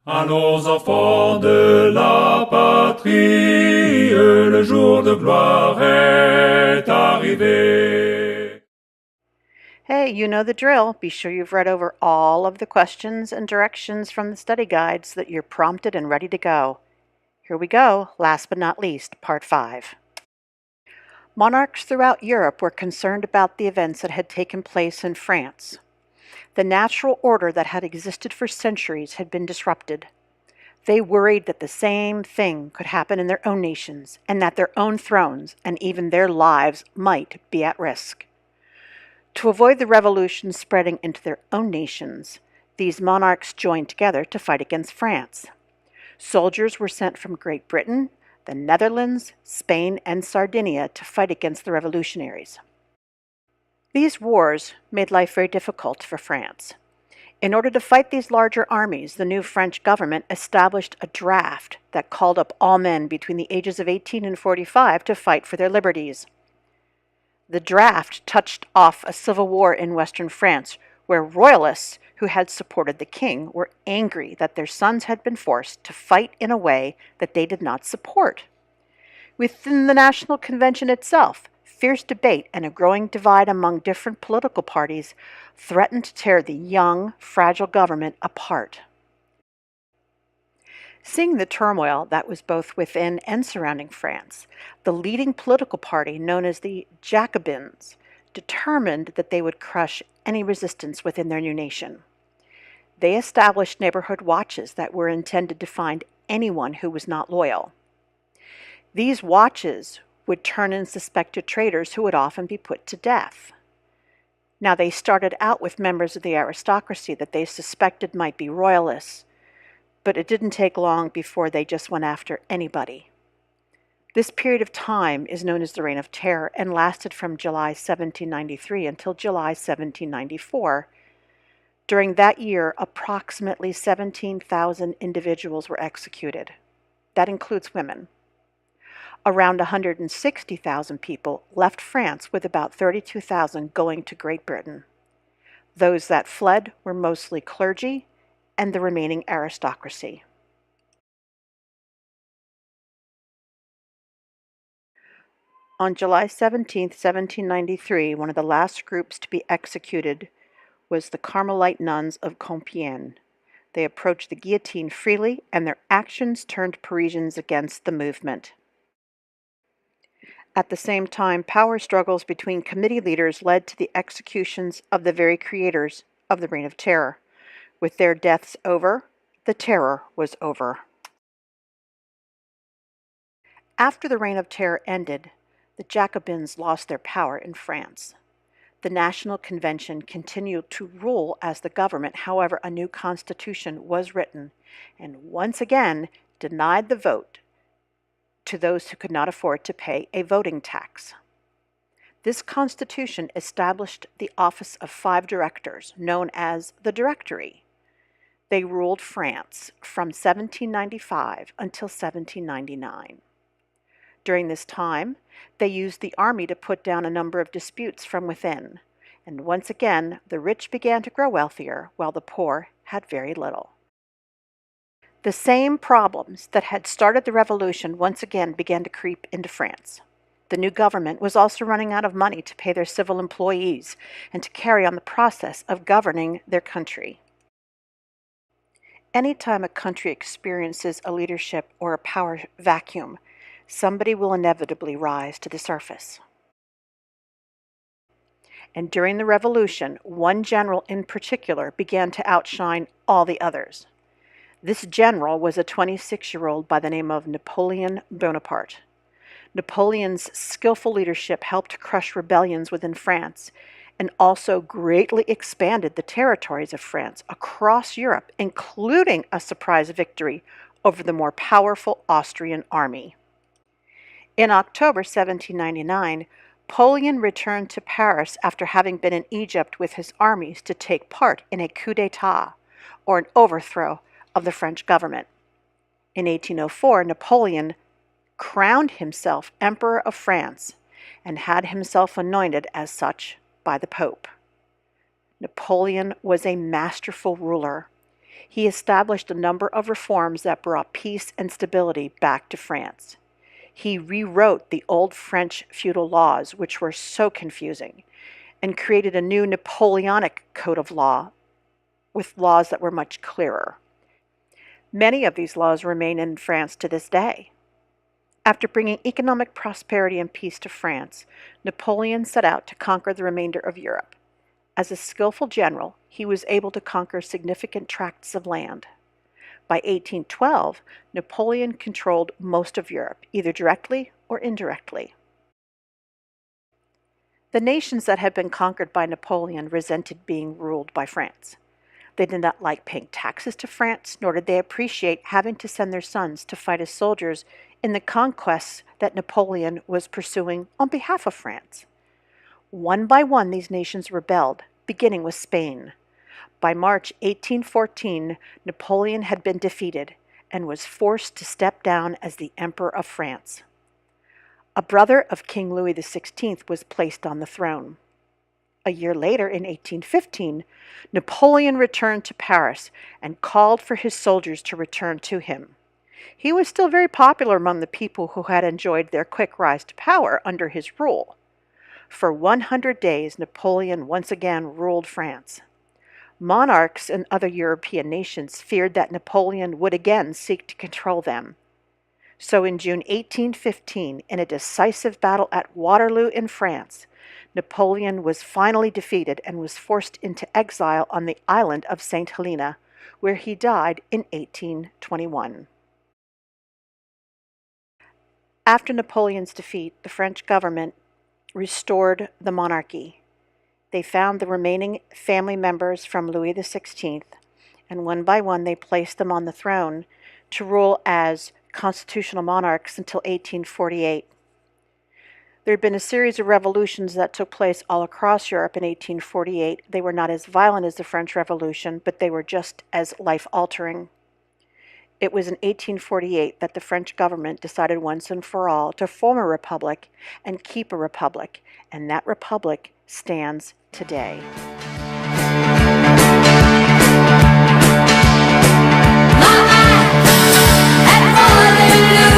À nos enfants de la patrie, le jour de gloire est arrivé. Hey, you know the drill. Be sure you've read over all of the questions and directions from the study guide so that you're prompted and ready to go. Here we go, last but not least, part 5. Monarchs throughout Europe were concerned about the events that had taken place in France. The natural order that had existed for centuries had been disrupted. They worried that the same thing could happen in their own nations, and that their own thrones and even their lives might be at risk. To avoid the revolution spreading into their own nations, these monarchs joined together to fight against France. Soldiers were sent from Great Britain, the Netherlands, Spain, and Sardinia to fight against the revolutionaries. These wars made life very difficult for France. In order to fight these larger armies, the new French government established a draft that called up all men between the ages of 18 and 45 to fight for their liberties. The draft touched off a civil war in western France, where royalists who had supported the king were angry that their sons had been forced to fight in a way that they did not support. Within the National Convention itself, fierce debate and a growing divide among different political parties threatened to tear the young, fragile government apart. Seeing the turmoil that was both within and surrounding France, the leading political party, known as the Jacobins, determined that they would crush any resistance within their new nation. They established neighborhood watches that were intended to find anyone who was not loyal. These watches would turn in suspected traitors who would often be put to death. Now, they started out with members of the aristocracy that they suspected might be royalists, but it didn't take long before they just went after anybody. This period of time is known as the Reign of Terror and lasted from July 1793 until July 1794. During that year, approximately 17,000 individuals were executed. That includes women. Around 160,000 people left France, with about 32,000 going to Great Britain. Those that fled were mostly clergy and the remaining aristocracy. On July 17, 1793, one of the last groups to be executed was the Carmelite nuns of Compiègne. They approached the guillotine freely, and their actions turned Parisians against the movement. At the same time, power struggles between committee leaders led to the executions of the very creators of the Reign of Terror. With their deaths over, the terror was over. After the Reign of Terror ended, the Jacobins lost their power in France. The National Convention continued to rule as the government. However, a new constitution was written and once again denied the vote to those who could not afford to pay a voting tax. This constitution established the office of 5 directors, known as the Directory. They ruled France from 1795 until 1799. During this time, they used the army to put down a number of disputes from within, and once again, the rich began to grow wealthier while the poor had very little. The same problems that had started the revolution once again began to creep into France. The new government was also running out of money to pay their civil employees and to carry on the process of governing their country. Anytime a country experiences a leadership or a power vacuum, somebody will inevitably rise to the surface. And during the revolution, one general in particular began to outshine all the others. This general was a 26-year-old by the name of Napoleon Bonaparte. Napoleon's skillful leadership helped crush rebellions within France and also greatly expanded the territories of France across Europe, including a surprise victory over the more powerful Austrian army. In October 1799, Napoleon returned to Paris after having been in Egypt with his armies to take part in a coup d'état, or an overthrow of the French government. In 1804, Napoleon crowned himself Emperor of France and had himself anointed as such by the Pope. Napoleon was a masterful ruler. He established a number of reforms that brought peace and stability back to France. He rewrote the old French feudal laws, which were so confusing, and created a new Napoleonic code of law with laws that were much clearer. Many of these laws remain in France to this day. After bringing economic prosperity and peace to France, Napoleon set out to conquer the remainder of Europe. As a skillful general, he was able to conquer significant tracts of land. By 1812, Napoleon controlled most of Europe, either directly or indirectly. The nations that had been conquered by Napoleon resented being ruled by France. They did not like paying taxes to France, nor did they appreciate having to send their sons to fight as soldiers in the conquests that Napoleon was pursuing on behalf of France. One by one, these nations rebelled, beginning with Spain. By March 1814, Napoleon had been defeated and was forced to step down as the Emperor of France. A brother of King Louis XVI was placed on the throne. A year later, in 1815, Napoleon returned to Paris and called for his soldiers to return to him. He was still very popular among the people who had enjoyed their quick rise to power under his rule. For 100 days, Napoleon once again ruled France. Monarchs in other European nations feared that Napoleon would again seek to control them. So in June 1815, in a decisive battle at Waterloo in France, Napoleon was finally defeated and was forced into exile on the island of St. Helena, where he died in 1821. After Napoleon's defeat, the French government restored the monarchy. They found the remaining family members from Louis XVI, and one by one they placed them on the throne to rule as constitutional monarchs until 1848. There had been a series of revolutions that took place all across Europe in 1848. They were not as violent as the French Revolution, but they were just as life-altering. It was in 1848 that the French government decided once and for all to form a republic and keep a republic, and that republic stands today. My eyes had fallen in love.